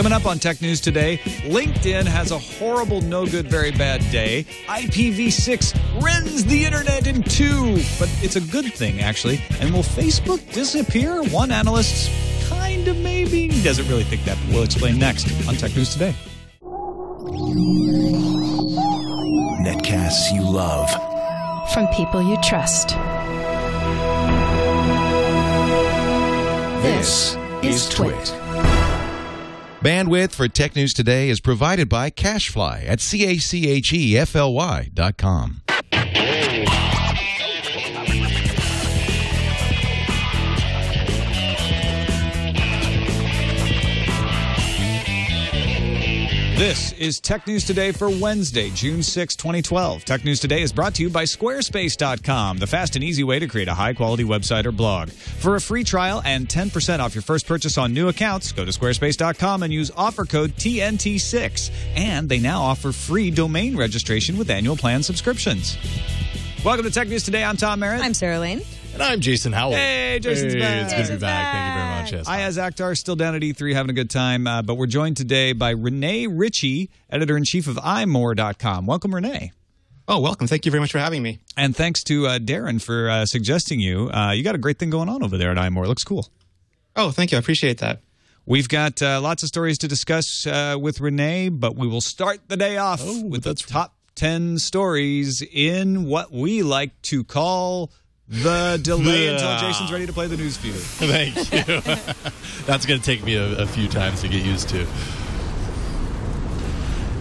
Coming up on Tech News today, LinkedIn has a horrible, no good, very bad day. IPv6 rends the internet in two, but it's a good thing, actually. And will Facebook disappear? One analyst kind of maybe doesn't really think that, but we'll explain next on Tech News today. Netcasts you love. From people you trust. This is TWiT. Bandwidth for Tech News Today is provided by Cachefly at CACHEFLY.com. This is Tech News Today for Wednesday, June 6, 2012. Tech News Today is brought to you by Squarespace.com, the fast and easy way to create a high-quality website or blog. For a free trial and 10% off your first purchase on new accounts, go to Squarespace.com and use offer code TNT6. And they now offer free domain registration with annual plan subscriptions. Welcome to Tech News Today. I'm Tom Merritt. I'm Sarah Lane. And I'm Jason Howell. Hey, Jason's back. It's good to be back. Thank you very much. Yes. Iyaz Akhtar still down at E3 having a good time, but we're joined today by Rene Ritchie, editor-in-chief of imore.com. Welcome, Rene. Oh, welcome. Thank you very much for having me. And thanks to Darren for suggesting you. You got a great thing going on over there at imore. It looks cool. Oh, thank you. I appreciate that. We've got lots of stories to discuss with Rene, but we will start the day off with the top 10 stories in what we like to call the delay until Jason's ready to play the news feed. Thank you. That's going to take me a few times to get used to.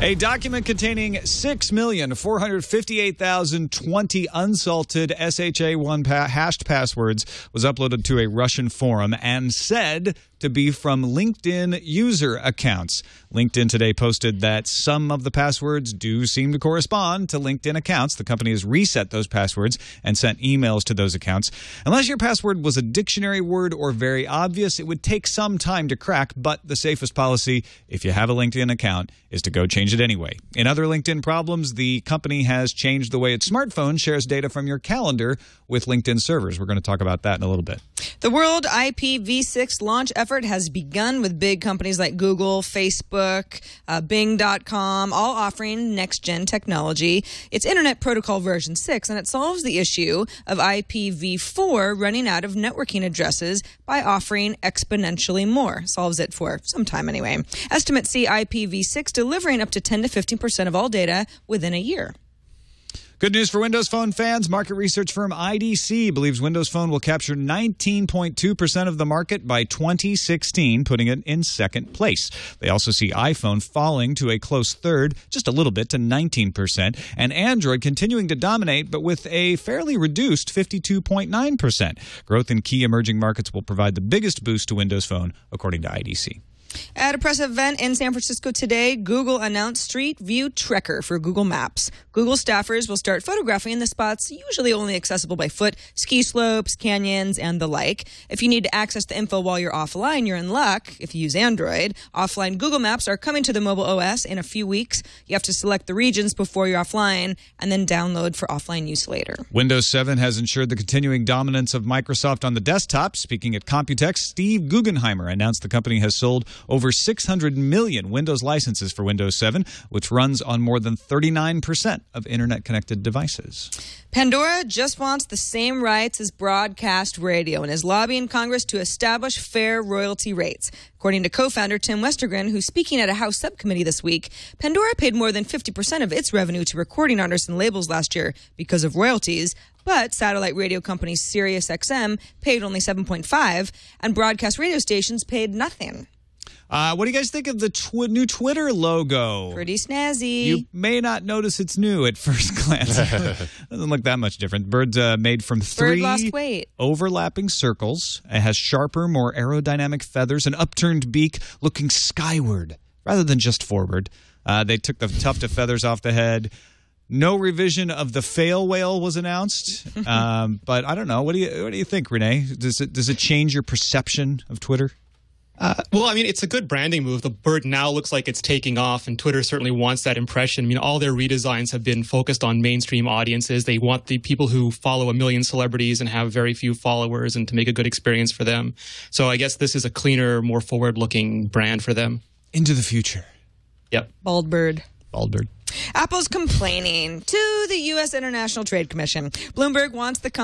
A document containing 6,458,020 unsalted SHA-1 hashed passwords was uploaded to a Russian forum and said to be from LinkedIn user accounts. LinkedIn today posted that some of the passwords do seem to correspond to LinkedIn accounts. The company has reset those passwords and sent emails to those accounts. Unless your password was a dictionary word or very obvious, it would take some time to crack, but the safest policy, if you have a LinkedIn account, is to go change it anyway. In other LinkedIn problems, the company has changed the way its smartphone shares data from your calendar with LinkedIn servers. We're going to talk about that in a little bit. The World IPv6 launch effort has begun with big companies like Google, Facebook, Bing.com, all offering next-gen technology. It's Internet Protocol version 6, and it solves the issue of IPv4 running out of networking addresses by offering exponentially more. Solves it for some time anyway. Estimates see IPv6 delivering up to 10 to 15% of all data within a year. Good news for Windows Phone fans. Market research firm IDC believes Windows Phone will capture 19.2% of the market by 2016, putting it in second place. They also see iPhone falling to a close third, just a little bit, to 19%, and Android continuing to dominate, but with a fairly reduced 52.9%. Growth in key emerging markets will provide the biggest boost to Windows Phone, according to IDC. At a press event in San Francisco today, Google announced Street View Tracker for Google Maps. Google staffers will start photographing the spots usually only accessible by foot, ski slopes, canyons, and the like. If you need to access the info while you're offline, you're in luck if you use Android. Offline Google Maps are coming to the mobile OS in a few weeks. You have to select the regions before you're offline and then download for offline use later. Windows 7 has ensured the continuing dominance of Microsoft on the desktop. Speaking at Computex, Steve Guggenheimer announced the company has sold over 600 million Windows licenses for Windows 7, which runs on more than 39% of internet-connected devices. Pandora just wants the same rights as broadcast radio and is lobbying Congress to establish fair royalty rates. According to co-founder Tim Westergren, who's speaking at a House subcommittee this week, Pandora paid more than 50% of its revenue to recording artists and labels last year because of royalties. But satellite radio company SiriusXM paid only 7.5%, and broadcast radio stations paid nothing. What do you guys think of the new Twitter logo? Pretty snazzy. You may not notice it's new at first glance. Doesn't look that much different. Bird's made from three lost weight. Overlapping circles. It has sharper, more aerodynamic feathers, an upturned beak looking skyward rather than just forward. They took the tuft of feathers off the head. No revision of the fail whale was announced, but I don't know. What do you think, Rene? Does it change your perception of Twitter? Well, I mean, it's a good branding move. The bird now looks like it's taking off, and Twitter certainly wants that impression. I mean, all their redesigns have been focused on mainstream audiences. They want the people who follow a million celebrities and have very few followers and to make a good experience for them. So I guess this is a cleaner, more forward-looking brand for them. into the future. Yep. Bald bird. Bald bird. Apple's complaining to the U.S. International Trade Commission. Bloomberg reports that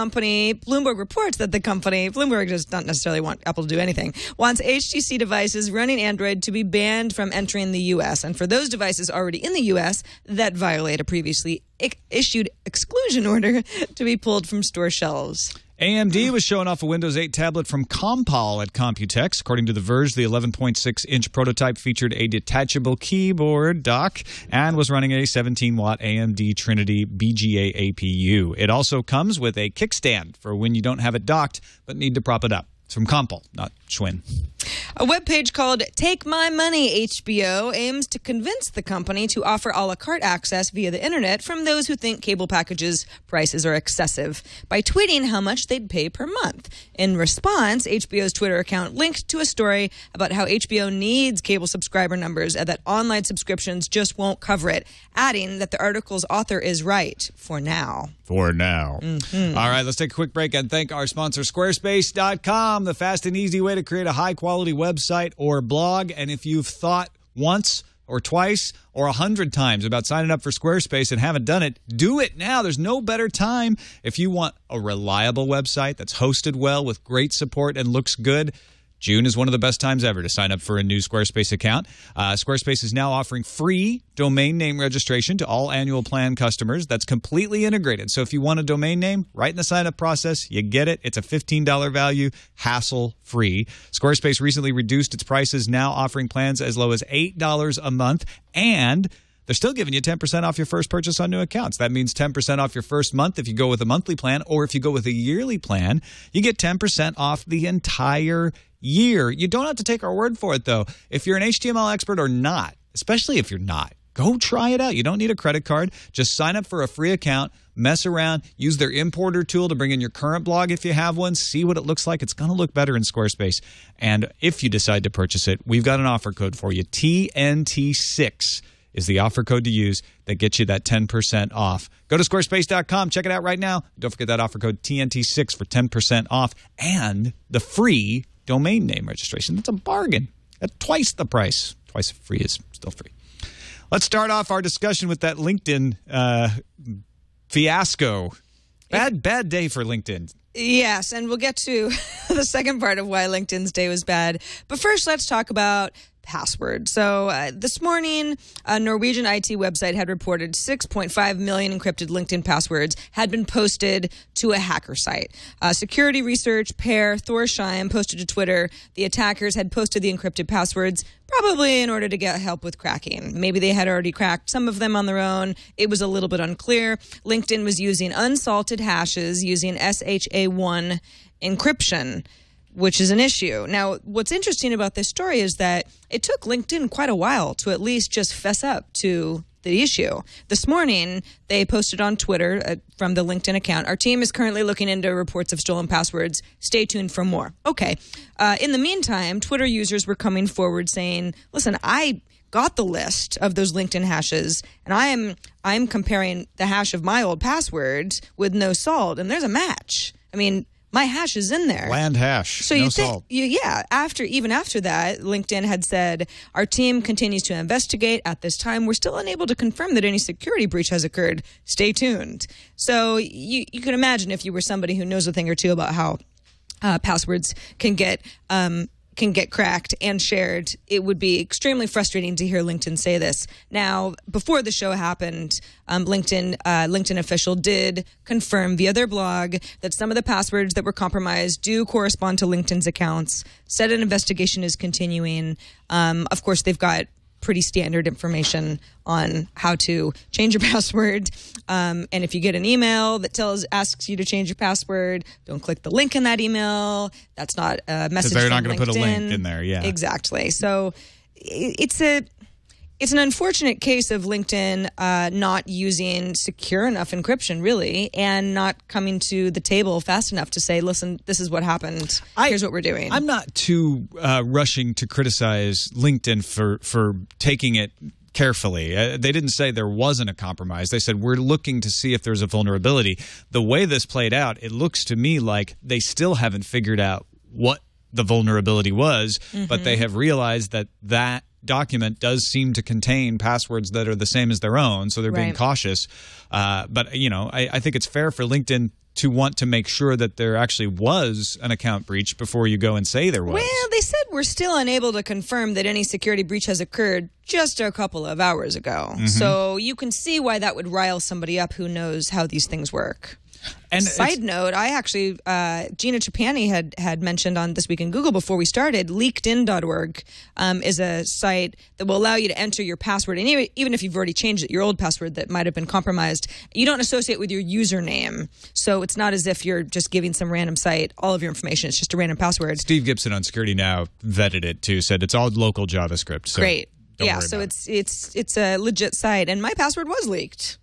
the company, Bloomberg does not necessarily want Apple to do anything, wants HTC devices running Android to be banned from entering the U.S. And for those devices already in the U.S. that violate a previously issued exclusion order to be pulled from store shelves. AMD was showing off a Windows 8 tablet from Compal at Computex. According to The Verge, the 11.6-inch prototype featured a detachable keyboard dock and was running a 17-watt AMD Trinity BGA APU. It also comes with a kickstand for when you don't have it docked but need to prop it up. It's from Compal, not Schwinn. A webpage called Take My Money HBO aims to convince the company to offer a la carte access via the internet from those who think cable packages prices are excessive by tweeting how much they'd pay per month. In response, HBO's Twitter account linked to a story about how HBO needs cable subscriber numbers and that online subscriptions just won't cover it, adding that the article's author is right for now. For now. Mm-hmm. All right, let's take a quick break and thank our sponsor, Squarespace.com, the fast and easy way to create a high-quality website or blog. And if you've thought once or twice or 100 times about signing up for Squarespace and haven't done it, do it now. There's no better time. If you want a reliable website that's hosted well with great support and looks good, June is one of the best times ever to sign up for a new Squarespace account. Squarespace is now offering free domain name registration to all annual plan customers. That's completely integrated. So if you want a domain name, right in the sign-up process, you get it. It's a $15 value, hassle-free. Squarespace recently reduced its prices, now offering plans as low as $8 a month, and they're still giving you 10% off your first purchase on new accounts. That means 10% off your first month if you go with a monthly plan, or if you go with a yearly plan, you get 10% off the entire year. You don't have to take our word for it, though. If you're an HTML expert or not, especially if you're not, go try it out. You don't need a credit card. Just sign up for a free account, mess around, use their importer tool to bring in your current blog if you have one, see what it looks like. It's going to look better in Squarespace. And if you decide to purchase it, we've got an offer code for you. TNT6 is the offer code to use that gets you that 10% off. Go to squarespace.com. Check it out right now. Don't forget that offer code TNT6 for 10% off and the free domain name registration. That's a bargain at twice the price. Twice free is still free. Let's start off our discussion with that LinkedIn fiasco. Bad day for LinkedIn. Yes, and we'll get to the second part of why LinkedIn's day was bad. But first, let's talk about password. So this morning, a Norwegian IT website had reported 6.5 million encrypted LinkedIn passwords had been posted to a hacker site. Security research pair Thorsheim posted to Twitter the attackers had posted the encrypted passwords probably in order to get help with cracking. Maybe they had already cracked some of them on their own. It was a little bit unclear. LinkedIn was using unsalted hashes using SHA-1 encryption, which is an issue. Now, what's interesting about this story is that it took LinkedIn quite a while to at least just fess up to the issue. This morning, they posted on Twitter from the LinkedIn account, "Our team is currently looking into reports of stolen passwords. Stay tuned for more." Okay. In the meantime, Twitter users were coming forward saying, listen, I got the list of those LinkedIn hashes, and I'm comparing the hash of my old passwords with no salt, and there's a match. I mean, my hash is in there. Land hash. So no salt. Even after that, LinkedIn had said, our team continues to investigate. At this time, we're still unable to confirm that any security breach has occurred. Stay tuned. So you can imagine if you were somebody who knows a thing or two about how passwords can get cracked and shared, it would be extremely frustrating to hear LinkedIn say this. Now, before the show happened, LinkedIn official did confirm via their blog that some of the passwords that were compromised do correspond to LinkedIn's accounts, said an investigation is continuing. Of course, they've got pretty standard information on how to change your password. And if you get an email that asks you to change your password, don't click the link in that email. That's not a message from LinkedIn. They're not going to put a link in there, yeah. Exactly. So it's an unfortunate case of LinkedIn not using secure enough encryption, really, and not coming to the table fast enough to say, listen, this is what happened. Here's what we're doing. I'm not too rushing to criticize LinkedIn for taking it carefully. They didn't say there wasn't a compromise. They said, we're looking to see if there's a vulnerability. The way this played out, it looks to me like they still haven't figured out what the vulnerability was, but they have realized that document does seem to contain passwords that are the same as their own, so they're being cautious. But, I think it's fair for LinkedIn to want to make sure that there actually was an account breach before you go and say there was. Well, they said we're still unable to confirm that any security breach has occurred just a couple of hours ago. So you can see why that would rile somebody up who knows how these things work. And side note, I actually, Gina Trapani had mentioned on This Week in Google before we started, leakedin.org is a site that will allow you to enter your password. And even if you've already changed it, your old password that might have been compromised, you don't associate with your username. So it's not as if you're just giving some random site all of your information. It's just a random password. Steve Gibson on Security Now vetted it too, said it's all local JavaScript. So great. Yeah, so it's a legit site. And my password was leaked.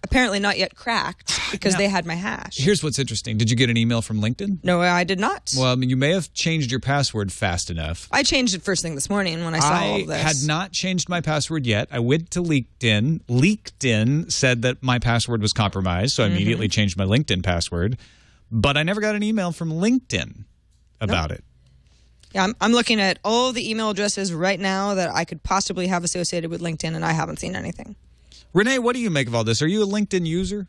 Apparently not yet cracked because they had my hash. Here's what's interesting. Did you get an email from LinkedIn? No, I did not. Well, I mean, you may have changed your password fast enough. I changed it first thing this morning when I saw all of this. I had not changed my password yet. I went to LinkedIn. LinkedIn said that my password was compromised, so I immediately changed my LinkedIn password. But I never got an email from LinkedIn about it. Yeah, I'm looking at all the email addresses right now that I could possibly have associated with LinkedIn, and I haven't seen anything. Rene, what do you make of all this? Are you a LinkedIn user?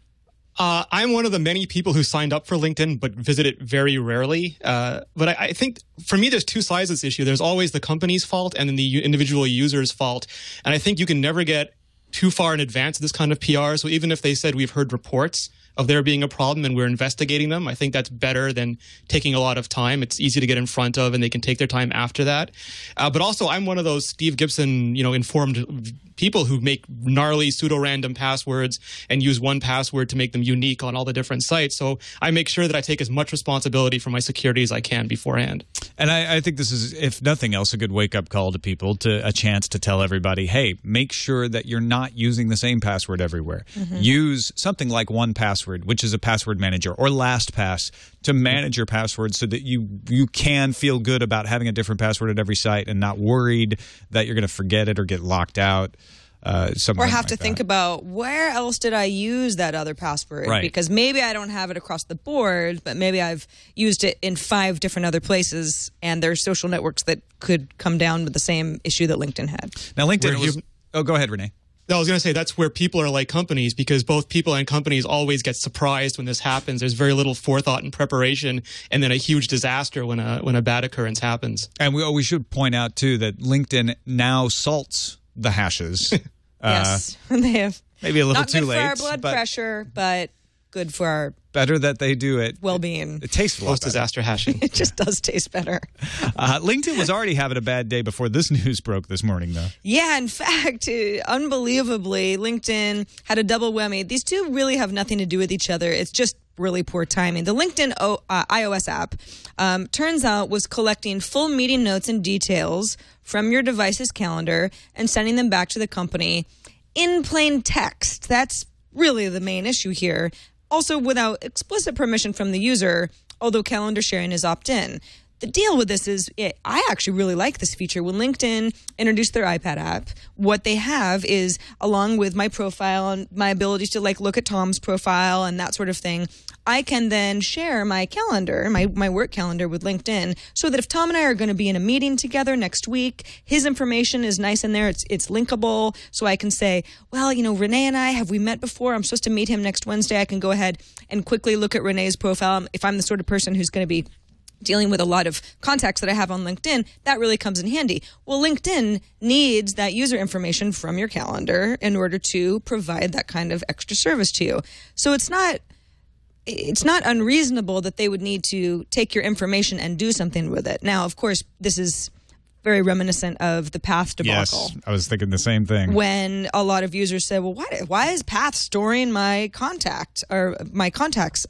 I'm one of the many people who signed up for LinkedIn but visit it very rarely. But I think for me, there's two sides of this issue. There's always the company's fault and then the individual user's fault. And I think you can never get too far in advance of this kind of PR. So even if they said we've heard reports of there being a problem and we're investigating them, I think that's better than taking a lot of time. It's easy to get in front of and they can take their time after that. But also, I'm one of those Steve Gibson, informed people who make gnarly pseudo-random passwords and use one password to make them unique on all the different sites. So I make sure that I take as much responsibility for my security as I can beforehand. And I think this is, if nothing else, a good wake-up call to people, to a chance to tell everybody, hey, make sure that you're not using the same password everywhere. Use something like 1Password, which is a password manager, or LastPass to manage your passwords so that you can feel good about having a different password at every site and not worried that you're going to forget it or get locked out. Or have to think about, where else did I use that other password? Right. Because maybe I don't have it across the board, but maybe I've used it in 5 different other places, and there are social networks that could come down with the same issue that LinkedIn had. Now, LinkedIn Oh, go ahead, Rene. I was going to say that's where people are like companies, because both people and companies always get surprised when this happens. There's very little forethought and preparation, and then a huge disaster when a bad occurrence happens. And we should point out, too, that LinkedIn now salts the hashes. Yes, they have. Maybe a little too late. Not good for our blood pressure, but good for our better that they do it. Well-being. It tastes a lot better. Post-disaster hashing. It just does taste better. LinkedIn was already having a bad day before this news broke this morning, though. Yeah, in fact, unbelievably, LinkedIn had a double whammy. These two really have nothing to do with each other. It's just really poor timing. The LinkedIn iOS app, turns out, was collecting full meeting notes and details from your device's calendar and sending them back to the company in plain text. That's really the main issue here. Also, without explicit permission from the user, although calendar sharing is opt-in. The deal with this is, I actually really like this feature. When LinkedIn introduced their iPad app, what they have is, along with my profile and my ability to look at Tom's profile and that sort of thing, I can then share my calendar, my work calendar with LinkedIn, so that if Tom and I are going to be in a meeting together next week, his information is nice in there. It's linkable. So I can say, well, Rene and I, have we met before? I'm supposed to meet him next Wednesday. I can go ahead and quickly look at Rene's profile. If I'm the sort of person who's going to be dealing with a lot of contacts that I have on LinkedIn, that really comes in handy. Well, LinkedIn needs that user information from your calendar in order to provide that kind of extra service to you. So it's not unreasonable that they would need to take your information and do something with it. Now, of course, this is very reminiscent of the Path debacle. Yes, I was thinking the same thing. When a lot of users said, well, why is Path storing my contact or my contacts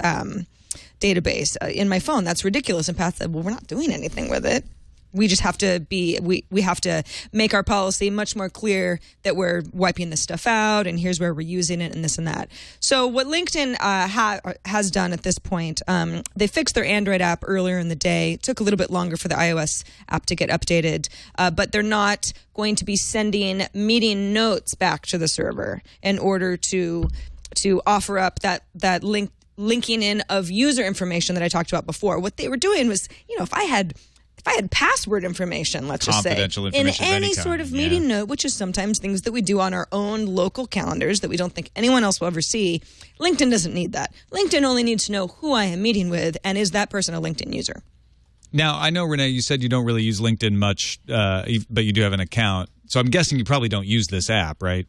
database in my phone? That's ridiculous. And Path said, well, we're not doing anything with it. We just have to we have to make our policy much more clear that we're wiping this stuff out and here's where we're using it and this and that. So what LinkedIn has done at this point, they fixed their Android app earlier in the day. It took a little bit longer for the iOS app to get updated, but they're not going to be sending meeting notes back to the server in order to offer up that linking in of user information that I talked about before. What they were doing was, if I had if I had password information, let's just say, Confidential in information of any any sort of kind, meeting note, which is sometimes things that we do on our own local calendars that we don't think anyone else will ever see, LinkedIn doesn't need that. LinkedIn only needs to know who I am meeting with and is that person a LinkedIn user. Now, I know, Rene, you said you don't really use LinkedIn much, but you do have an account. So I'm guessing you probably don't use this app, right?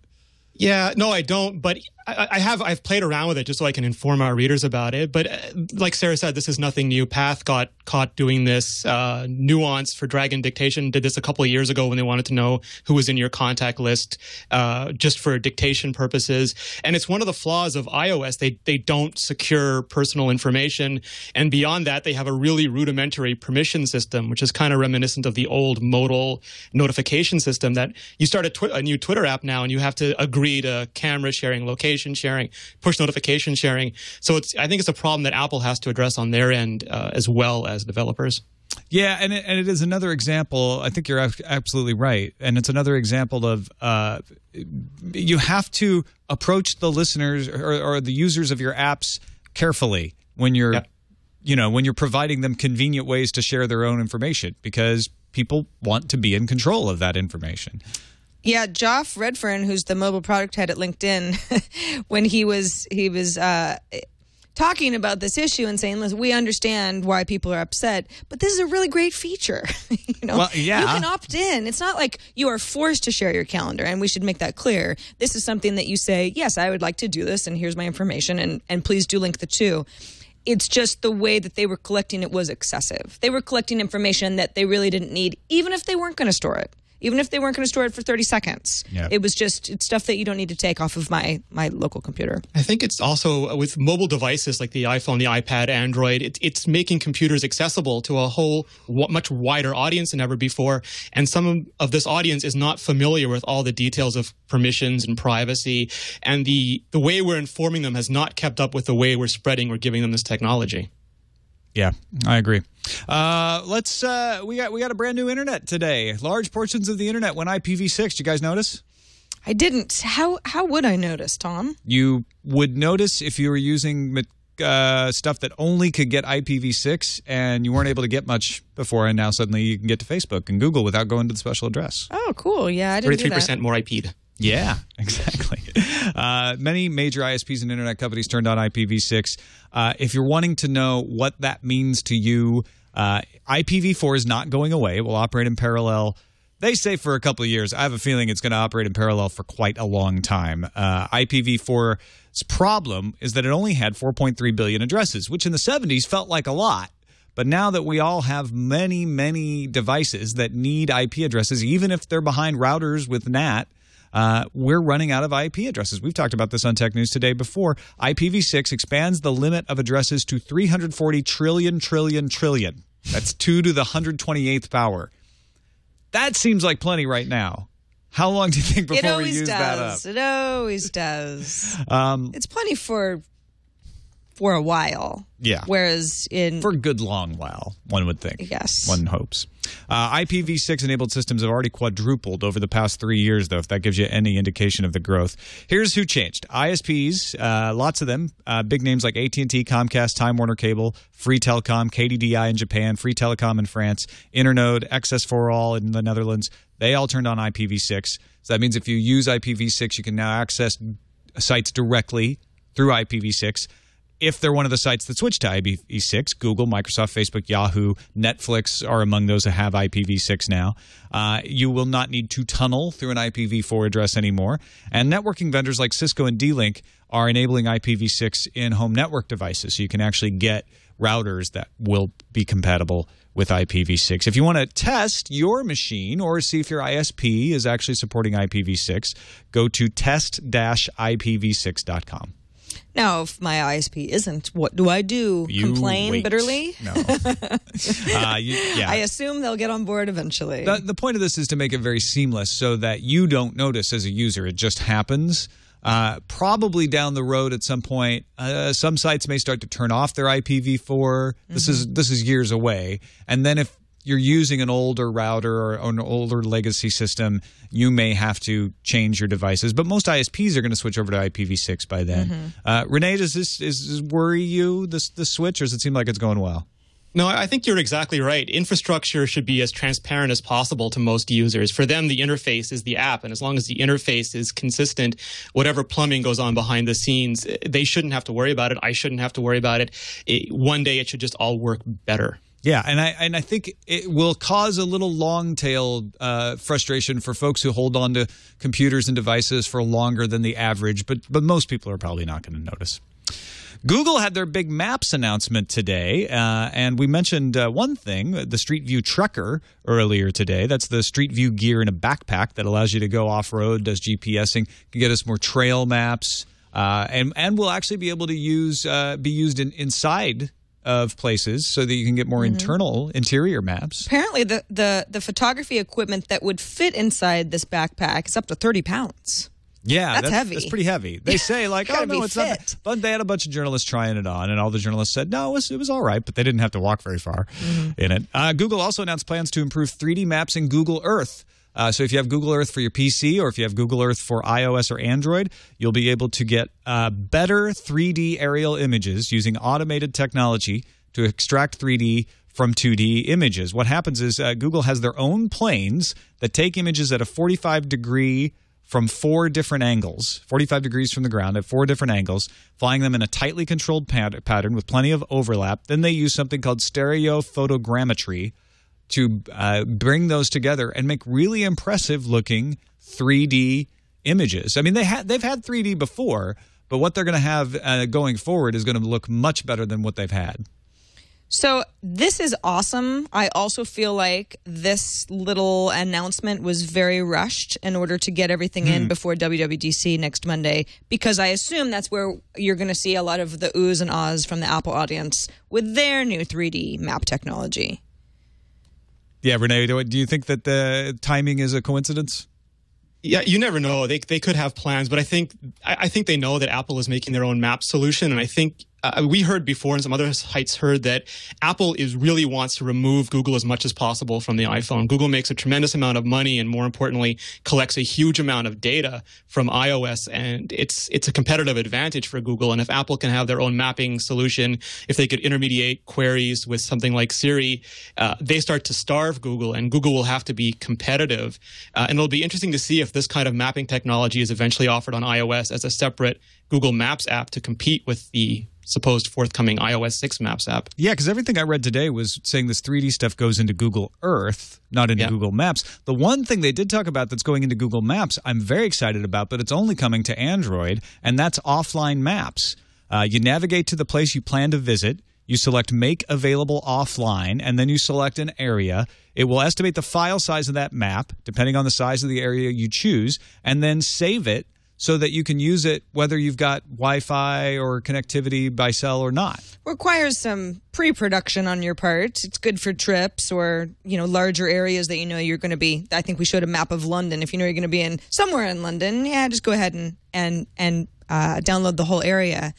Yeah, no, I don't. But I've played around with it just so I can inform our readers about it. But like Sarah said, this is nothing new. Path got caught doing this. Nuance for Dragon Dictation did this a couple of years ago when they wanted to know who was in your contact list just for dictation purposes. And it's one of the flaws of iOS. They don't secure personal information. And beyond that, they have a really rudimentary permission system, which is kind of reminiscent of the old modal notification system that you start a new Twitter app now and you have to agree to camera sharing, location sharing, push notification sharing. So I think it's a problem that Apple has to address on their end as well as developers. Yeah, and it is another example. I think you're absolutely right. And it's another example of you have to approach the listeners or the users of your apps carefully when you're when you're providing them convenient ways to share their own information, because people want to be in control of that information. Yeah, Joff Redfern, who's the mobile product head at LinkedIn, when he was talking about this issue and saying, listen, we understand why people are upset, but this is a really great feature. Well, yeah. You can opt in. It's not like you are forced to share your calendar, and we should make that clear. This is something that you say, yes, I would like to do this, and here's my information, and please do link the two. It's just the way that they were collecting it was excessive. They were collecting information that they really didn't need, even if they weren't going to store it. Even if they weren't going to store it for 30 seconds. Yep. It's stuff that you don't need to take off of my local computer. I think it's also with mobile devices like the iPhone, the iPad, Android, it's making computers accessible to a whole much wider audience than ever before. And some of this audience is not familiar with all the details of permissions and privacy. And the way we're informing them has not kept up with the way we're spreading or giving them this technology. Yeah, I agree. We got a brand new internet today. Large portions of the internet went IPv6. Did you guys notice? I didn't. How would I notice, Tom? You would notice if you were using stuff that only could get IPv6 and you weren't able to get much before, and now suddenly you can get to Facebook and Google without going to the special address. Oh, cool. Yeah, I didn't do that. 33% more IP'd. Yeah, exactly. Many major ISPs and internet companies turned on IPv6. If you're wanting to know what that means to you, IPv4 is not going away. It will operate in parallel. They say for a couple of years. I have a feeling it's going to operate in parallel for quite a long time. IPv4's problem is that it only had 4.3 billion addresses, which in the 70s felt like a lot. But now that we all have many, many devices that need IP addresses, even if they're behind routers with NAT, we're running out of IP addresses. We've talked about this on Tech News Today before. IPv6 expands the limit of addresses to 340 trillion. That's 2 to the 128th power. That seems like plenty right now. How long do you think before we use that up? It always does. It's plenty for a while. Yeah. Whereas for a good long while, one would think. Yes. One hopes. IPv6 enabled systems have already quadrupled over the past 3 years, though, if that gives you any indication of the growth. Here's who changed. ISPs, lots of them, big names like AT&T, Comcast, Time Warner Cable, Free Telecom, KDDI in Japan, Free Telecom in France, Internode, Access4All in the Netherlands. They all turned on IPv6. So that means if you use IPv6, you can now access sites directly through IPv6. If they're one of the sites that switch to IPv6, Google, Microsoft, Facebook, Yahoo, Netflix are among those that have IPv6 now. You will not need to tunnel through an IPv4 address anymore. And networking vendors like Cisco and D-Link are enabling IPv6 in home network devices. So you can actually get routers that will be compatible with IPv6. If you want to test your machine or see if your ISP is actually supporting IPv6, go to test-ipv6.com. Now, if my ISP isn't, what do I do? Complain bitterly? No. I assume they'll get on board eventually. The point of this is to make it very seamless so that you don't notice as a user. It just happens. Probably down the road at some point, some sites may start to turn off their IPv4. This is years away. And then if you're using an older router or an older legacy system, you may have to change your devices. But most ISPs are going to switch over to IPv6 by then. Rene, does this worry you, this switch, or does it seem like it's going well? No, I think you're exactly right. Infrastructure should be as transparent as possible to most users. For them, the interface is the app. And as long as the interface is consistent, whatever plumbing goes on behind the scenes, they shouldn't have to worry about it. I shouldn't have to worry about it. One day it should just all work better. Yeah, and I think it will cause a little long tail frustration for folks who hold on to computers and devices for longer than the average, but most people are probably not going to notice. Google had their big Maps announcement today, and we mentioned one thing, the Street View Trekker, earlier today. That's the Street View gear in a backpack that allows you to go off-road, does GPSing, can get us more trail maps, and will actually be able to be used inside of places so that you can get more interior maps. Apparently, the photography equipment that would fit inside this backpack is up to 30 pounds. Yeah, that's heavy. That's pretty heavy. They say, like, oh, no, it's not. But they had a bunch of journalists trying it on, and all the journalists said, no, it was all right, but they didn't have to walk very far in it. Google also announced plans to improve 3D maps in Google Earth. So if you have Google Earth for your PC or if you have Google Earth for iOS or Android, you'll be able to get better 3D aerial images using automated technology to extract 3D from 2D images. What happens is Google has their own planes that take images at a 45-degree from 4 different angles, 45 degrees from the ground at 4 different angles, flying them in a tightly controlled pattern with plenty of overlap. Then they use something called stereophotogrammetry to bring those together and make really impressive-looking 3D images. I mean, they've had 3D before, but what they're going to have going forward is going to look much better than what they've had. So this is awesome. I also feel like this little announcement was very rushed in order to get everything in before WWDC next Monday, because I assume that's where you're going to see a lot of the oohs and ahs from the Apple audience with their new 3D map technology. Yeah, Rene, do you think that the timing is a coincidence? Yeah, you never know. They could have plans, but I think they know that Apple is making their own map solution, and I think we heard before, and some other sites heard, that Apple really wants to remove Google as much as possible from the iPhone. Google makes a tremendous amount of money, and more importantly, collects a huge amount of data from iOS, and it's a competitive advantage for Google. And if Apple can have their own mapping solution, if they could intermediate queries with something like Siri, they start to starve Google, and Google will have to be competitive. And it'll be interesting to see if this kind of mapping technology is eventually offered on iOS as a separate Google Maps app to compete with the supposed forthcoming iOS 6 Maps app. Yeah, because everything I read today was saying this 3D stuff goes into Google Earth, not into Google Maps. The one thing they did talk about that's going into Google Maps I'm very excited about, but it's only coming to Android, and that's offline maps. You navigate to the place you plan to visit, you select Make Available Offline, and then you select an area. It will estimate the file size of that map, depending on the size of the area you choose, and then save it so that you can use it whether you've got Wi-Fi or connectivity by cell or not. Requires some pre-production on your part. It's good for trips or, larger areas that you're going to be. I think we showed a map of London. If you know you're going to be somewhere in London, just go ahead and download the whole area.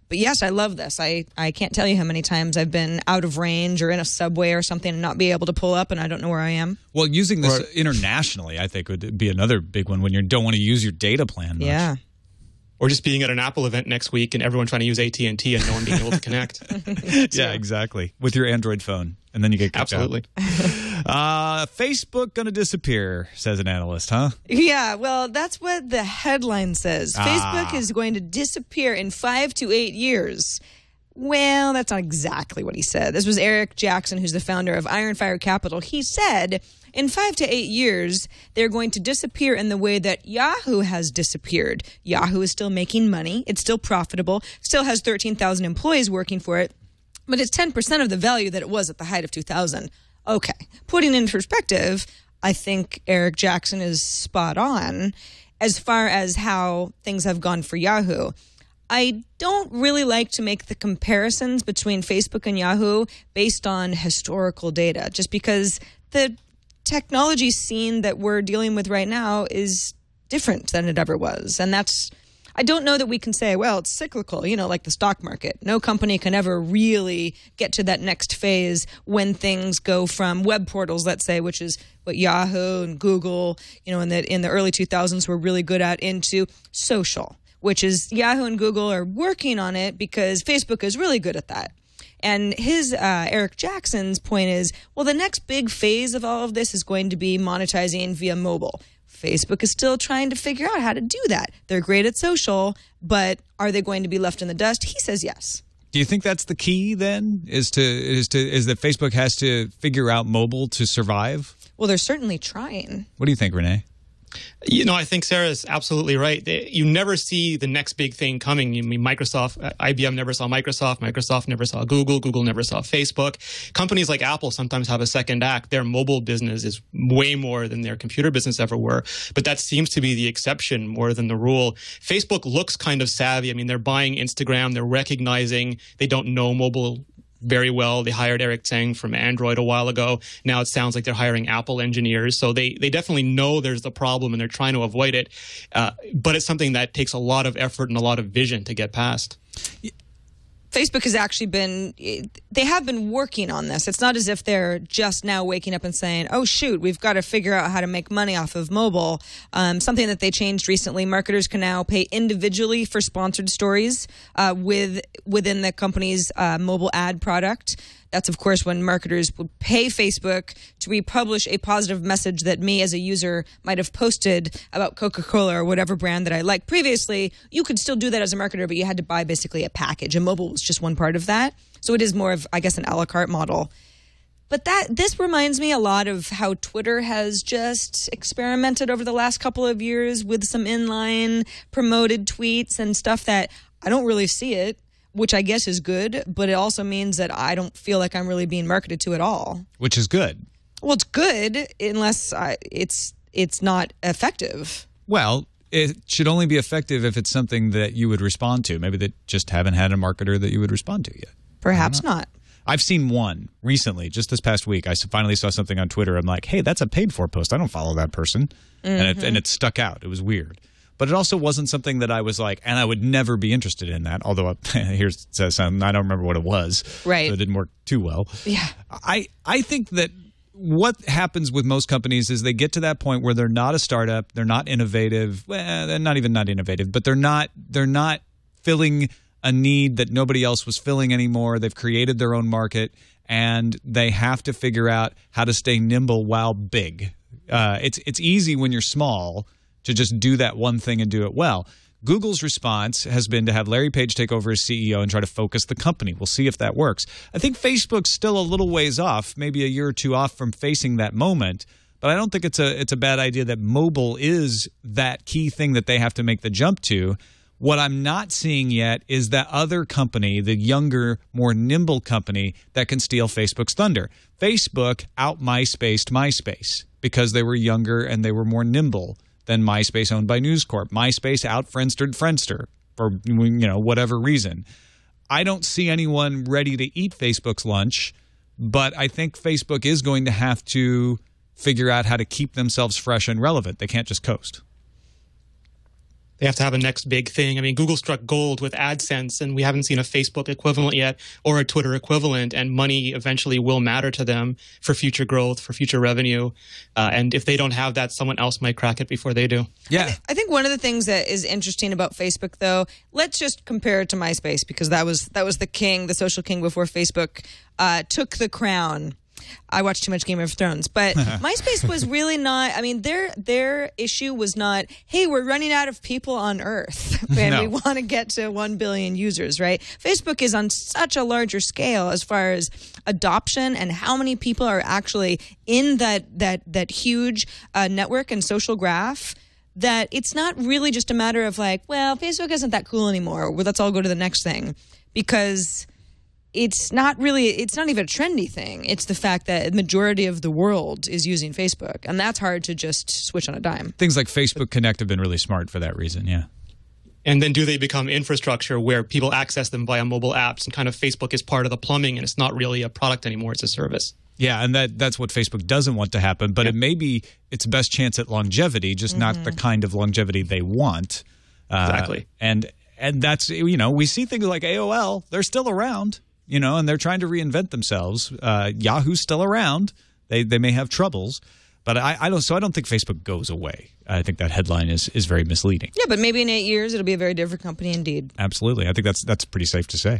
But yes, I love this. I can't tell you how many times I've been out of range or in a subway or something and not be able to pull up, and I don't know where I am. Well, using this internationally, I think, would be another big one when you don't want to use your data plan much. Yeah. Or just being at an Apple event next week and everyone trying to use AT&T and no one being able to connect. Yeah, exactly. With your Android phone. And then you get kicked Absolutely. out. Facebook going to disappear, says an analyst, huh? Yeah, well, that's what the headline says. Facebook is going to disappear in 5 to 8 years. Well, that's not exactly what he said. This was Eric Jackson, who's the founder of Ironfire Capital. He said in 5 to 8 years, they're going to disappear in the way that Yahoo has disappeared. Yahoo is still making money. It's still profitable, still has 13,000 employees working for it, but it's 10% of the value that it was at the height of 2000. Okay, putting in perspective, I think Eric Jackson is spot on as far as how things have gone for Yahoo. I don't really like to make the comparisons between Facebook and Yahoo based on historical data, just because the technology scene that we're dealing with right now is different than it ever was. And I don't know that we can say, well, it's cyclical, like the stock market. No company can ever really get to that next phase when things go from web portals, let's say, which is what Yahoo and Google, in the early 2000s were really good at, into social, which is Yahoo and Google are working on it because Facebook is really good at that. And his Eric Jackson's point is, well, the next big phase of all of this is going to be monetizing via mobile. Facebook is still trying to figure out how to do that. They're great at social, but are they going to be left in the dust? He says yes. Do you think that's the key then? Is that Facebook has to figure out mobile to survive? Well, they're certainly trying. What do you think, Rene? I think Sarah's absolutely right. You never see the next big thing coming. I mean, IBM never saw Microsoft never saw Google never saw Facebook. Companies like Apple sometimes have a second act. Their mobile business is way more than their computer business ever were, but that seems to be the exception more than the rule. Facebook looks kind of savvy. I mean, they're buying Instagram. They're recognizing they don't know mobile very well. They hired Eric Tseng from Android a while ago. Now it sounds like they're hiring Apple engineers. So they definitely know there's the problem and they're trying to avoid it. But it's something that takes a lot of effort and a lot of vision to get past. Facebook has actually they have been working on this. It's not as if they're just now waking up and saying, oh, shoot, we've got to figure out how to make money off of mobile. Something that they changed recently, marketers can now pay individually for sponsored stories within the company's mobile ad product. That's, of course, when marketers would pay Facebook to republish a positive message that me as a user might have posted about Coca-Cola or whatever brand that I liked previously. You could still do that as a marketer, but you had to buy basically a package, and mobile was just one part of that. So it is more of, I guess, an a la carte model. But this reminds me a lot of how Twitter has just experimented over the last couple of years with some inline promoted tweets and stuff that I don't really see it, which I guess is good, but it also means that I don't feel like I'm really being marketed to at all. Which is good. Well, it's good unless it's not effective. Well, it should only be effective if it's something that you would respond to. Maybe they just haven't had a marketer that you would respond to yet. Perhaps not. I've seen one recently, just this past week. I finally saw something on Twitter. I'm like, hey, that's a paid-for post. I don't follow that person. Mm-hmm. And it stuck out. It was weird. But it also wasn't something that I was like, and I would never be interested in that. Although here's something, I don't remember what it was. Right. So it didn't work too well. Yeah. I think that what happens with most companies is they get to that point where they're not a startup, they're not innovative. Well, they're not innovative, but they're not filling a need that nobody else was filling anymore. They've created their own market, and they have to figure out how to stay nimble while big. It's easy when you're small to just do that one thing and do it well. Google's response has been to have Larry Page take over as CEO and try to focus the company. We'll see if that works. I think Facebook's still a little ways off, maybe a year or two off from facing that moment, but I don't think it's a bad idea that mobile is that key thing that they have to make the jump to. What I'm not seeing yet is that other company, the younger, more nimble company that can steal Facebook's thunder. Facebook out-MySpaced MySpace because they were younger and they were more nimble than MySpace, owned by News Corp. MySpace out-Friendstered Friendster for whatever reason. I don't see anyone ready to eat Facebook's lunch, but I think Facebook is going to have to figure out how to keep themselves fresh and relevant. They can't just coast. They have to have a next big thing. I mean, Google struck gold with AdSense, and we haven't seen a Facebook equivalent yet or a Twitter equivalent, and money eventually will matter to them for future growth, for future revenue. And if they don't have that, someone else might crack it before they do. Yeah. I think one of the things that is interesting about Facebook, though, let's just compare it to MySpace, because that was the king, the social king before Facebook took the crown. I watched too much Game of Thrones, but MySpace was really not. I mean, their issue was not, hey, we're running out of people on Earth and we want to get to 1 billion users, right? Facebook is on such a larger scale as far as adoption and how many people are actually in that huge network and social graph, that it's not really just a matter of like, well, Facebook isn't that cool anymore. Well, let's all go to the next thing, because it's not even a trendy thing. It's the fact that the majority of the world is using Facebook, and that's hard to just switch on a dime. Things like Facebook Connect have been really smart for that reason, yeah. And then do they become infrastructure where people access them via mobile apps, and kind of Facebook is part of the plumbing, and it's not really a product anymore, it's a service. Yeah, and that's what Facebook doesn't want to happen, but it may be its best chance at longevity, just not the kind of longevity they want. Exactly. And that's, we see things like AOL, they're still around. And they're trying to reinvent themselves. Yahoo's still around. They may have troubles, but I don't think Facebook goes away. I think that headline is very misleading. Yeah, but maybe in 8 years it'll be a very different company indeed. Absolutely. I think that's pretty safe to say.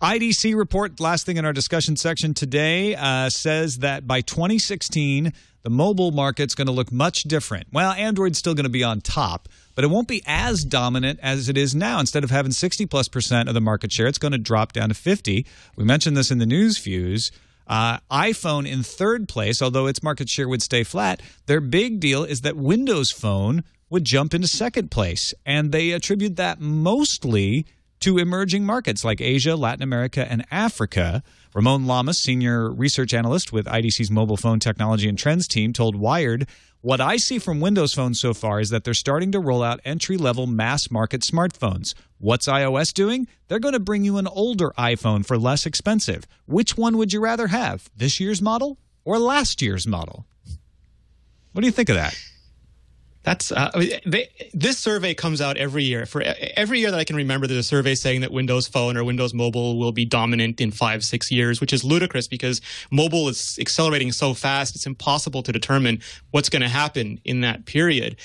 IDC report, last thing in our discussion section today, says that by 2016, the mobile market's going to look much different. Well, Android's still going to be on top, but it won't be as dominant as it is now. Instead of having 60+% of the market share, it's going to drop down to 50. We mentioned this in the news fuse. iPhone in third place, although its market share would stay flat. Their big deal is that Windows Phone would jump into second place, and they attribute that mostly to emerging markets like Asia, Latin America, and Africa. Ramon Lamas, senior research analyst with IDC's mobile phone technology and trends team, told Wired, "What I see from Windows Phone so far is that they're starting to roll out entry-level mass-market smartphones. What's iOS doing? They're going to bring you an older iPhone for less expensive. Which one would you rather have, this year's model or last year's model?" What do you think of that? That's this survey comes out every year. For every year that I can remember, there's a survey saying that Windows Phone or Windows Mobile will be dominant in 5-6 years, which is ludicrous because mobile is accelerating so fast, it's impossible to determine what's going to happen in that period.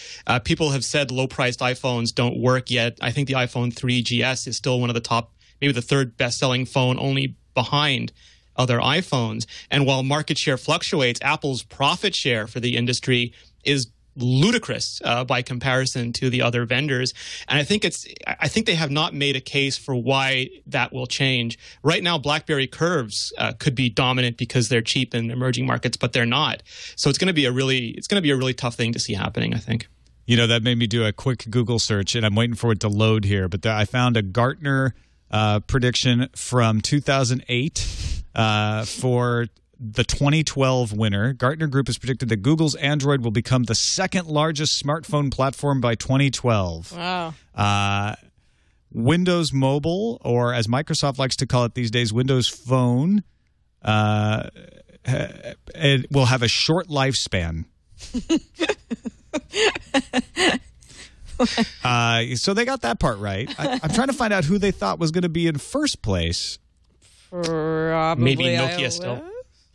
People have said low-priced iPhones don't work yet. I think the iPhone 3GS is still one of the top, maybe the third best-selling phone, only behind other iPhones. And while market share fluctuates, Apple's profit share for the industry is ludicrous by comparison to the other vendors. And I think they have not made a case for why that will change. Right now, BlackBerry Curves could be dominant because they're cheap in emerging markets, but they're not. So it's going to be a really tough thing to see happening, I think. You know, that made me do a quick Google search, and I'm waiting for it to load here. But I found a Gartner prediction from 2008 for the 2012 winner. Gartner Group has predicted that Google's Android will become the second largest smartphone platform by 2012. Wow. Windows Mobile, or as Microsoft likes to call it these days, Windows Phone, it will have a short lifespan. So they got that part right. I'm trying to find out who they thought was going to be in first place. Probably maybe Nokia still.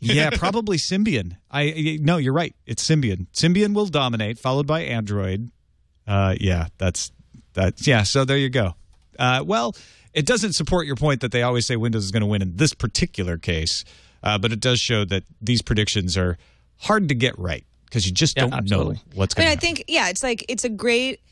Yeah, probably Symbian. No, you're right. It's Symbian. Symbian will dominate, followed by Android. Yeah, that's. Yeah, so there you go. Well, it doesn't support your point that they always say Windows is going to win in this particular case, but it does show that these predictions are hard to get right because you just don't know what's going to happen. I think, it's a great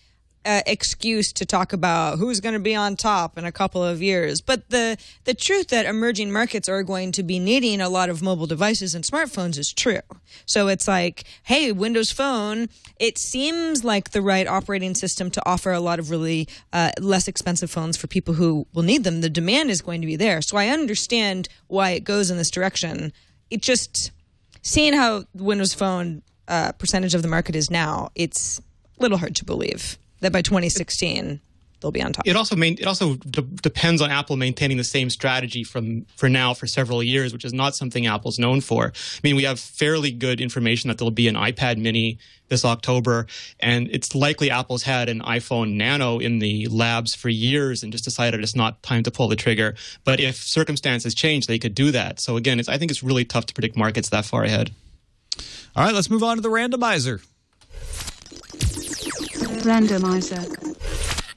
excuse to talk about who's going to be on top in a couple of years. But the truth that emerging markets are going to be needing a lot of mobile devices and smartphones is true. So it's like, hey, Windows Phone, it seems like the right operating system to offer a lot of really less expensive phones for people who will need them. The demand is going to be there. So I understand why it goes in this direction. It just, seeing how Windows Phone percentage of the market is now, it's a little hard to believe that by 2016 they'll be on top. It also depends on Apple maintaining the same strategy for several years, which is not something Apple's known for. I mean, we have fairly good information that there'll be an iPad mini this October, and it's likely Apple's had an iPhone Nano in the labs for years and just decided it's not time to pull the trigger. But if circumstances change, they could do that. So again, I think it's really tough to predict markets that far ahead. All right, let's move on to the randomizer. Randomizer.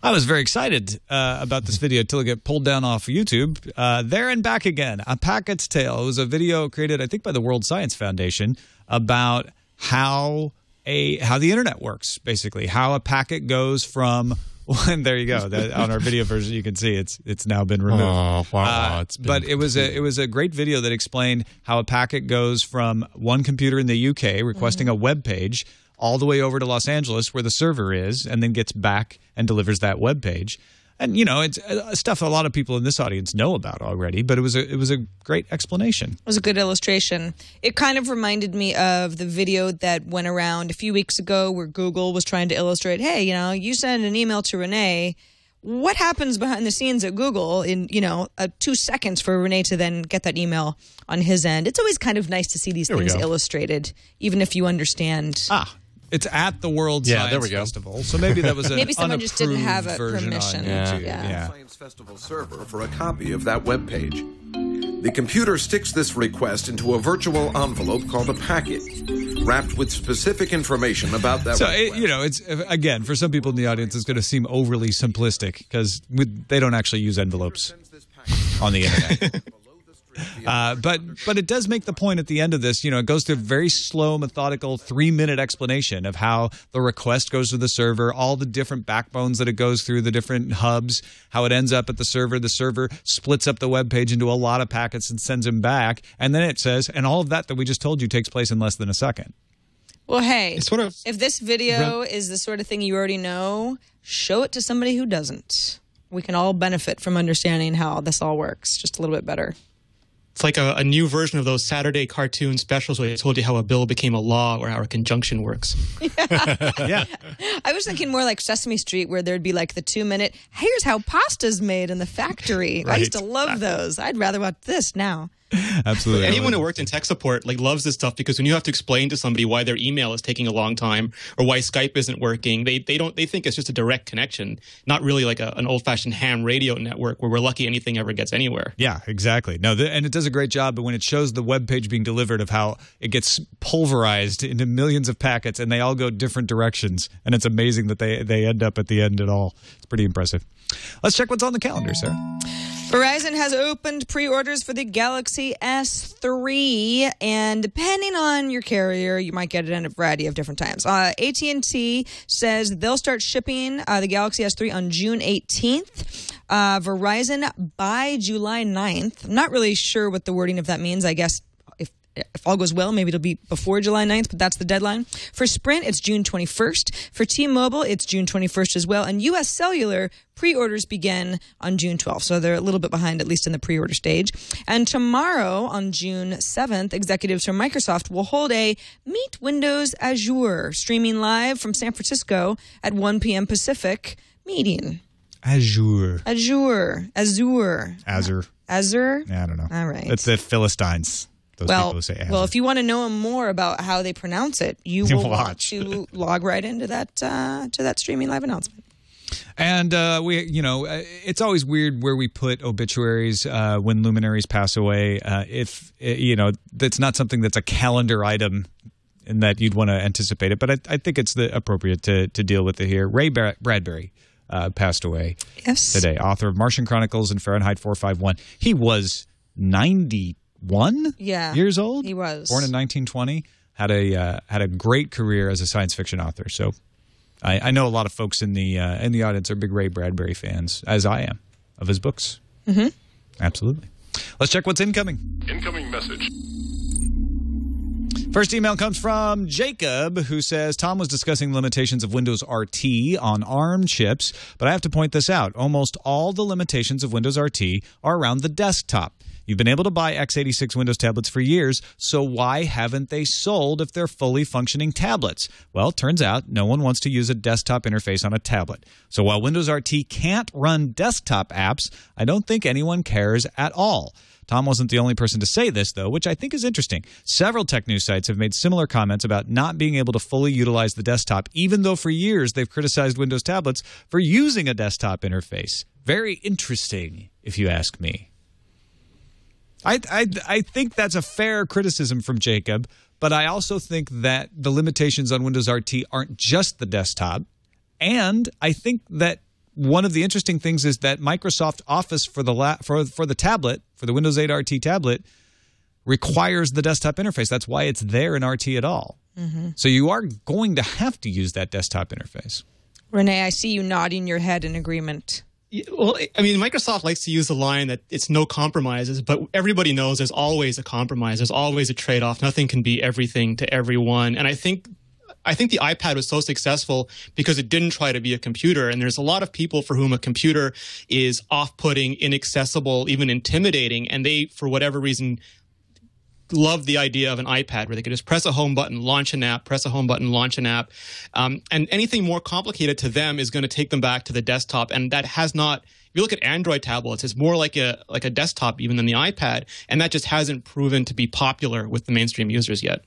I was very excited about this video until it got pulled down off YouTube. There and back again, A Packet's Tale. It was a video created, I think, by the World Science Foundation about how the internet works, basically. How a packet goes from... And there you go. On our video version, you can see it's now been removed. Oh, wow. But it was a great video that explained how a packet goes from one computer in the UK requesting a web page all the way over to Los Angeles where the server is, and then gets back and delivers that web page. And, you know, it's stuff a lot of people in this audience know about already, but it was a great explanation. It was a good illustration. It kind of reminded me of the video that went around a few weeks ago where Google was trying to illustrate, hey, you know, you send an email to Rene, what happens behind the scenes at Google in, 2 seconds for Rene to then get that email on his end? It's always kind of nice to see these things illustrated, even if you understand. It's at the World Science Festival, so maybe that was maybe someone just didn't have a permission. Science Festival server for a copy of that web page. The computer sticks this request into a virtual envelope called a packet, wrapped with specific information about that. So it's again, for some people in the audience, it's going to seem overly simplistic because they don't actually use envelopes. on the internet. But it does make the point at the end of this. It goes through a very slow, methodical 3-minute explanation of how the request goes to the server, all the different backbones that it goes through, the different hubs, how it ends up at the server. The server splits up the web page into a lot of packets and sends them back. And then it says, and all of that we just told you takes place in less than a second. Well, hey, if this video is the sort of thing you already know, show it to somebody who doesn't. We can all benefit from understanding how this all works just a little bit better. It's like a new version of those Saturday cartoon specials where they told you how a bill became a law or how a conjunction works. Yeah. I was thinking more like Sesame Street, where there'd be like the 2-minute, here's how pasta's made in the factory. Right. I used to love those. I'd rather watch this now. Absolutely. Anyone who worked in tech support loves this stuff, because when you have to explain to somebody why their email is taking a long time or why Skype isn't working, they think it's just a direct connection, not really like an old-fashioned ham radio network where we're lucky anything ever gets anywhere. Yeah, exactly. No, and it does a great job, but when it shows the web page being delivered of how it gets pulverized into millions of packets and they all go different directions, and it's amazing that they end up at the end at all. It's pretty impressive. Let's check what's on the calendar, Sarah. Verizon has opened pre-orders for the Galaxy S3, and depending on your carrier, you might get it at a variety of different times. AT&T says they'll start shipping the Galaxy S3 on June 18th. Verizon by July 9th. I'm not really sure what the wording of that means. I guess if all goes well, maybe it'll be before July 9th, but that's the deadline. For Sprint, it's June 21st. For T-Mobile, it's June 21st as well. And U.S. Cellular pre-orders begin on June 12th, so they're a little bit behind, at least in the pre-order stage. And tomorrow, on June 7th, executives from Microsoft will hold a Meet Windows Azure streaming live from San Francisco at 1 p.m. Pacific meeting. Azure. Yeah, I don't know. All right. It's the Philistines. Those people who say Azure. Well, if you want to know more about how they pronounce it, you will want to log right into that to that streaming live announcement. And it's always weird where we put obituaries when luminaries pass away. If that's not something that's a calendar item, and that you'd want to anticipate it. But I think it's appropriate to deal with it here. Ray Bradbury passed away today. Author of Martian Chronicles and Fahrenheit 451. He was 91 years old. He was born in 1920. Had a great career as a science fiction author. So I know a lot of folks in the audience are big Ray Bradbury fans, as I am, of his books. Mm-hmm. Absolutely. Let's check what's incoming. Incoming message. First email comes from Jacob, who says, Tom was discussing limitations of Windows RT on ARM chips, but I have to point this out. Almost all the limitations of Windows RT are around the desktop. You've been able to buy x86 Windows tablets for years, so why haven't they sold if they're fully functioning tablets? Well, turns out no one wants to use a desktop interface on a tablet. So while Windows RT can't run desktop apps, I don't think anyone cares at all. Tom wasn't the only person to say this, though, which I think is interesting. Several tech news sites have made similar comments about not being able to fully utilize the desktop, even though for years they've criticized Windows tablets for using a desktop interface. Very interesting, if you ask me. I think that's a fair criticism from Jacob, but I also think that the limitations on Windows RT aren't just the desktop, and I think that one of the interesting things is that Microsoft Office for the tablet, for the Windows 8 RT tablet, requires the desktop interface. That's why it's there in RT at all. Mm-hmm. So you are going to have to use that desktop interface. Renee, I see you nodding your head in agreement. Well, I mean, Microsoft likes to use the line that it's no compromises, but everybody knows there's always a compromise. There's always a trade-off. Nothing can be everything to everyone. And I think the iPad was so successful because it didn't try to be a computer. And there's a lot of people for whom a computer is off-putting, inaccessible, even intimidating. And they, for whatever reason, love the idea of an iPad where they could just press a home button, launch an app, press a home button, launch an app. And anything more complicated to them is going to take them back to the desktop. And that has not, if you look at Android tablets, it's more like a desktop even than the iPad. And that just hasn't proven to be popular with the mainstream users yet.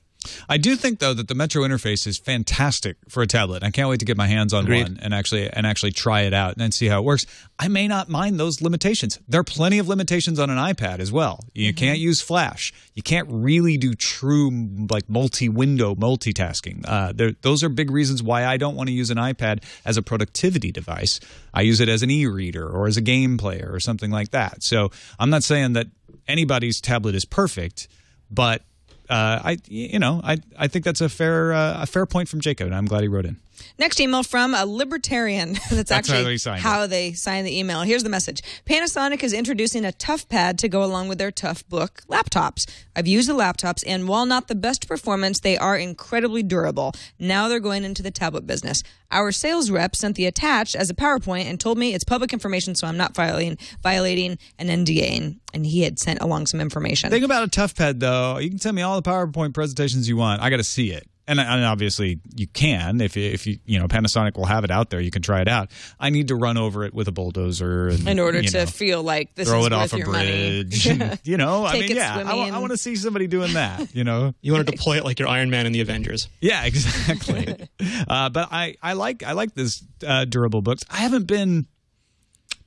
I do think, though, that the Metro interface is fantastic for a tablet. I can't wait to get my hands on one and actually try it out and then see how it works. I may not mind those limitations. There are plenty of limitations on an iPad as well. You can't use Flash. You can't really do true like multi-window multitasking. Those are big reasons why I don't want to use an iPad as a productivity device. I use it as an e-reader or as a game player or something like that. So I'm not saying that anybody's tablet is perfect, but I think that's a fair point from Jacob, and I'm glad he wrote in. Next email from a libertarian. That's actually how they sign the email. Here's the message. Panasonic is introducing a ToughPad to go along with their ToughBook laptops. I've used the laptops, and while not the best performance, they are incredibly durable. Now they're going into the tablet business. Our sales rep sent the attached as a PowerPoint and told me it's public information, so I'm not violating an NDA, and he had sent along some information. The thing about a ToughPad, though, you can send me all the PowerPoint presentations you want. I got to see it. And obviously you can if Panasonic will have it out there. You can try it out. I need to run over it with a bulldozer in order to feel like this throw is it worth off a your bridge. money. I want to see somebody doing that. You want to deploy it like your Iron Man in the Avengers. Yeah, exactly. But I like this durable books. I haven't been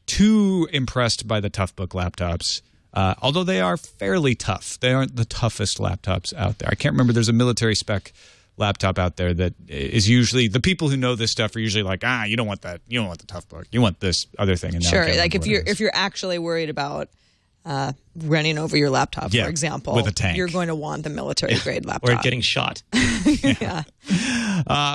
too impressed by the ToughBook laptops. Although they are fairly tough. They aren't the toughest laptops out there. I can't remember. There's a military spec laptop out there that is usually, the people who know this stuff are usually like, you don't want that. You don't want the ToughBook. You want this other thing. And sure, like if you're actually worried about running over your laptop, for example, with a tank, you're going to want the military grade laptop. Or getting shot. Yeah.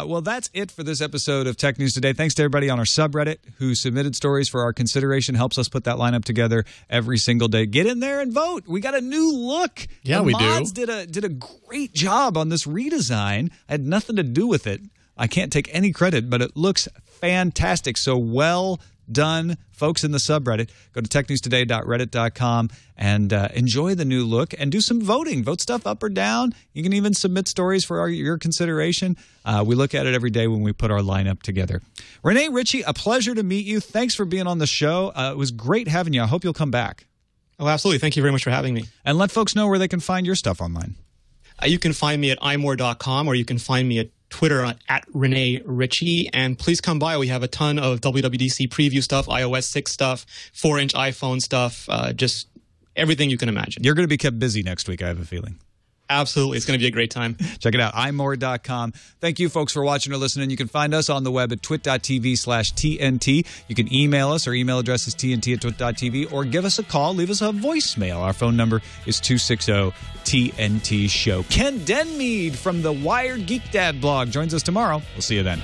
Well, that's it for this episode of Tech News Today. Thanks to everybody on our subreddit who submitted stories for our consideration. Helps us put that lineup together every single day. Get in there and vote. We got a new look. Yeah, the we mods do. did a great job on this redesign. I had nothing to do with it. I can't take any credit, but it looks fantastic. So well done, folks in the subreddit. Go to technewstoday.reddit.com and enjoy the new look and do some voting. Vote stuff up or down. You can even submit stories for your consideration. We look at it every day when we put our lineup together. Rene, Ritchie, a pleasure to meet you. Thanks for being on the show. It was great having you. I hope you'll come back. Oh, absolutely. Thank you very much for having me. And let folks know where they can find your stuff online. You can find me at imore.com, or you can find me at Twitter at Rene Ritchie, and please come by. We have a ton of WWDC preview stuff, iOS 6 stuff, 4-inch iPhone stuff, just everything you can imagine. You're going to be kept busy next week, I have a feeling. Absolutely. It's going to be a great time. Check it out, imore.com. Thank you, folks, for watching or listening. You can find us on the web at twit.tv/TNT. You can email us. Our email address is tnt@twit.tv, or give us a call. Leave us a voicemail. Our phone number is 260-TNT-SHOW. Ken Denmead from the Wired Geek Dad blog joins us tomorrow. We'll see you then.